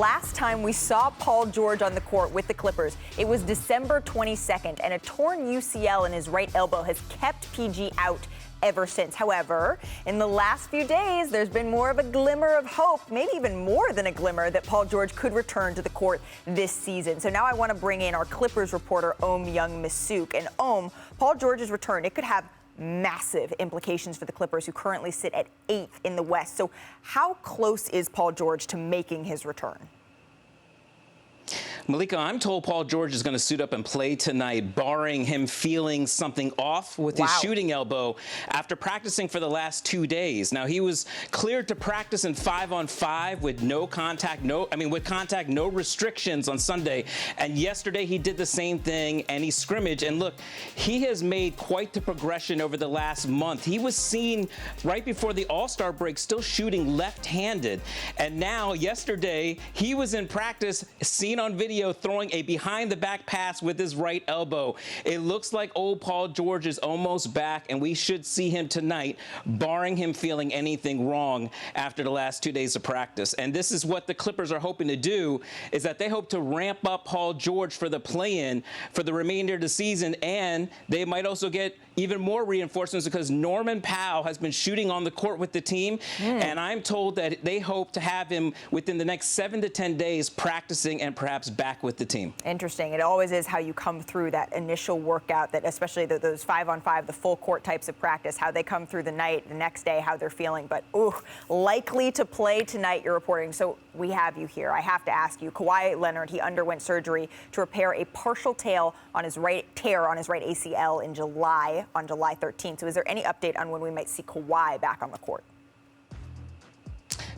last time we saw Paul George on the court with the Clippers, it was December 22nd, and a torn UCL in his right elbow has kept PG out ever since. However, in the last few days, there's been more of a glimmer of hope, maybe even more than a glimmer, that Paul George could return to the court this season. So now I want to bring in our Clippers reporter, Ohm Youngmisuk. And Ohm, Paul George's return, it could have massive implications for the Clippers, who currently sit at 8th in the West. So how close is Paul George to making his return? Malika, I'm told Paul George is going to suit up and play tonight, barring him feeling something off with his shooting elbow after practicing for the last 2 days. Now, he was cleared to practice in 5-on-5 with no contact, no restrictions on Sunday. And yesterday he did the same thing and he scrimmaged. And look, he has made quite the progression over the last month. He was seen right before the All-Star break still shooting left-handed. And now yesterday he was in practice, seen on video throwing a behind-the-back pass with his right elbow. It looks like old Paul George is almost back, and we should see him tonight, barring him feeling anything wrong after the last 2 days of practice. And this is what the Clippers are hoping to do, is that they hope to ramp up Paul George for the play-in for the remainder of the season, and they might also get even more reinforcements because Norman Powell has been shooting on the court with the team, and I'm told that they hope to have him within the next 7 to 10 days practicing and perhaps back with the team. Interesting. It always is how you come through that initial workout, that especially those 5-on-5, the full court types of practice, how they come through the night, the next day, how they're feeling. But, likely to play tonight, you're reporting. So we have you here. I have to ask you, Kawhi Leonard, he underwent surgery to repair a partial tear on his right ACL in July, on July 13th. So is there any update on when we might see Kawhi back on the court?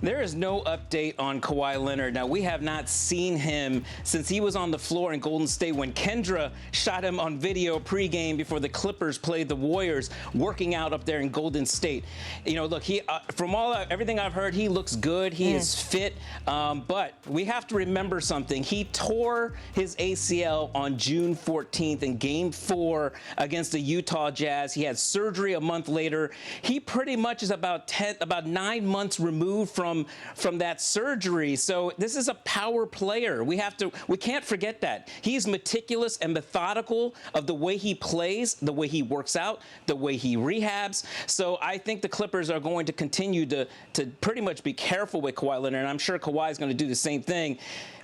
There is no update on Kawhi Leonard. Now, we have not seen him since he was on the floor in Golden State when Kendra shot him on video pregame before the Clippers played the Warriors, working out up there in Golden State. You know, look, he from everything I've heard, he looks good. He is fit. But we have to remember something. He tore his ACL on June 14th in Game 4 against the Utah Jazz. He had surgery a month later. He pretty much is about 9 months removed from that surgery. So this is a power player. We can't forget that. He's meticulous and methodical of the way he plays, the way he works out, the way he rehabs. So I think the Clippers are going to continue to pretty much be careful with Kawhi Leonard, and I'm sure Kawhi is going to do the same thing.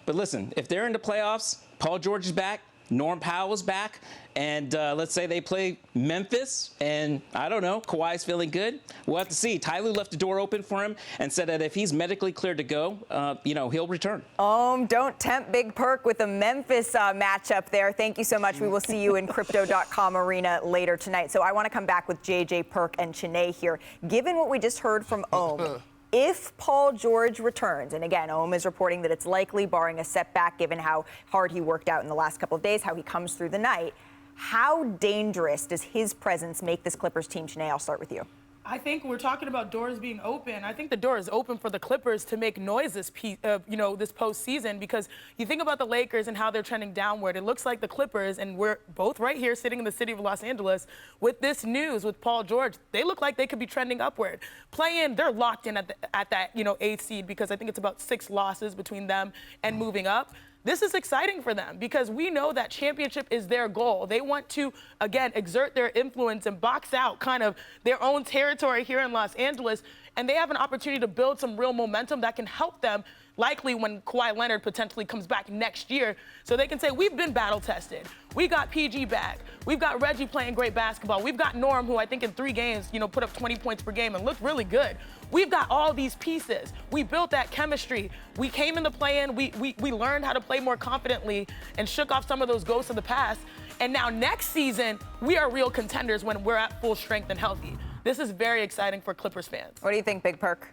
But listen, if they're in the playoffs, Paul George is back, Norm Powell is back, and let's say they play Memphis, and I don't know, Kawhi's feeling good. We'll have to see. Ty Lue left the door open for him and said that if he's medically cleared to go, he'll return. Don't tempt Big Perk with a Memphis matchup there. Thank you so much. We will see you in Crypto.com Arena later tonight. So I want to come back with JJ, Perk, and Chiney here. Given what we just heard from Ohm, if Paul George returns, and again, Ohm is reporting that it's likely, barring a setback, given how hard he worked out in the last couple of days, how he comes through the night, how dangerous does his presence make this Clippers team? Chiney, I'll start with you. I think we're talking about doors being open. I think the door is open for the Clippers to make noise this postseason, because you think about the Lakers and how they're trending downward. It looks like the Clippers, and we're both right here sitting in the city of Los Angeles, with this news with Paul George, they look like they could be trending upward. Play-in, they're locked in at that 8th seed, because I think it's about 6 losses between them and moving up. This is exciting for them because we know that championship is their goal. They want to, again, exert their influence and box out kind of their own territory here in Los Angeles, and they have an opportunity to build some real momentum that can help them likely when Kawhi Leonard potentially comes back next year, so they can say, we've been battle-tested. We got PG back. We've got Reggie playing great basketball. We've got Norm, who I think in 3 games, put up 20 points per game and looked really good. We've got all these pieces. We built that chemistry. We came in the play-in. We learned how to play more confidently and shook off some of those ghosts of the past. And now next season, we are real contenders when we're at full strength and healthy. This is very exciting for Clippers fans. What do you think, Big Perk?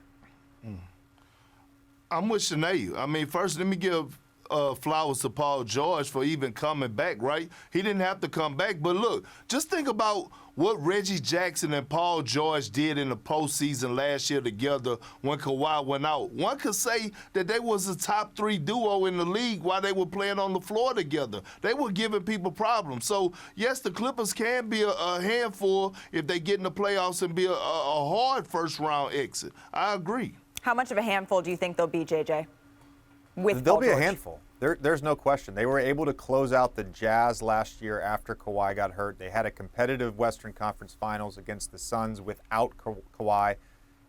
I'm with Chiney. I mean, first, let me give flowers to Paul George for even coming back, right? He didn't have to come back. But look, just think about what Reggie Jackson and Paul George did in the postseason last year together when Kawhi went out. One could say that they was a top 3 duo in the league while they were playing on the floor together. They were giving people problems. So, yes, the Clippers can be a handful if they get in the playoffs and be a hard first-round exit. I agree. How much of a handful do you think they'll be, JJ? with They'll Paul be George. a handful. There's no question. They were able to close out the Jazz last year after Kawhi got hurt. They had a competitive Western Conference Finals against the Suns without Kawhi.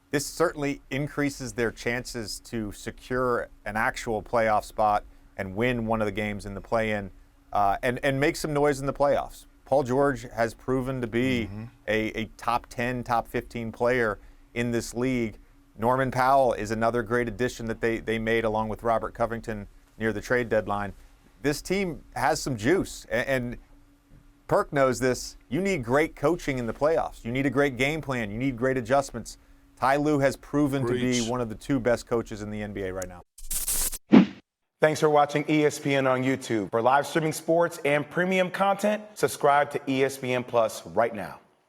This certainly increases their chances to secure an actual playoff spot and win one of the games in the play-in and make some noise in the playoffs. Paul George has proven to be a top 10, top 15 player in this league. Norman Powell is another great addition that they made along with Robert Covington near the trade deadline. This team has some juice, and Perk knows this. You need great coaching in the playoffs. You need a great game plan. You need great adjustments. Ty Lue has proven to be one of the 2 best coaches in the NBA right now. Thanks for watching ESPN on YouTube. For live streaming sports and premium content, subscribe to ESPN Plus right now.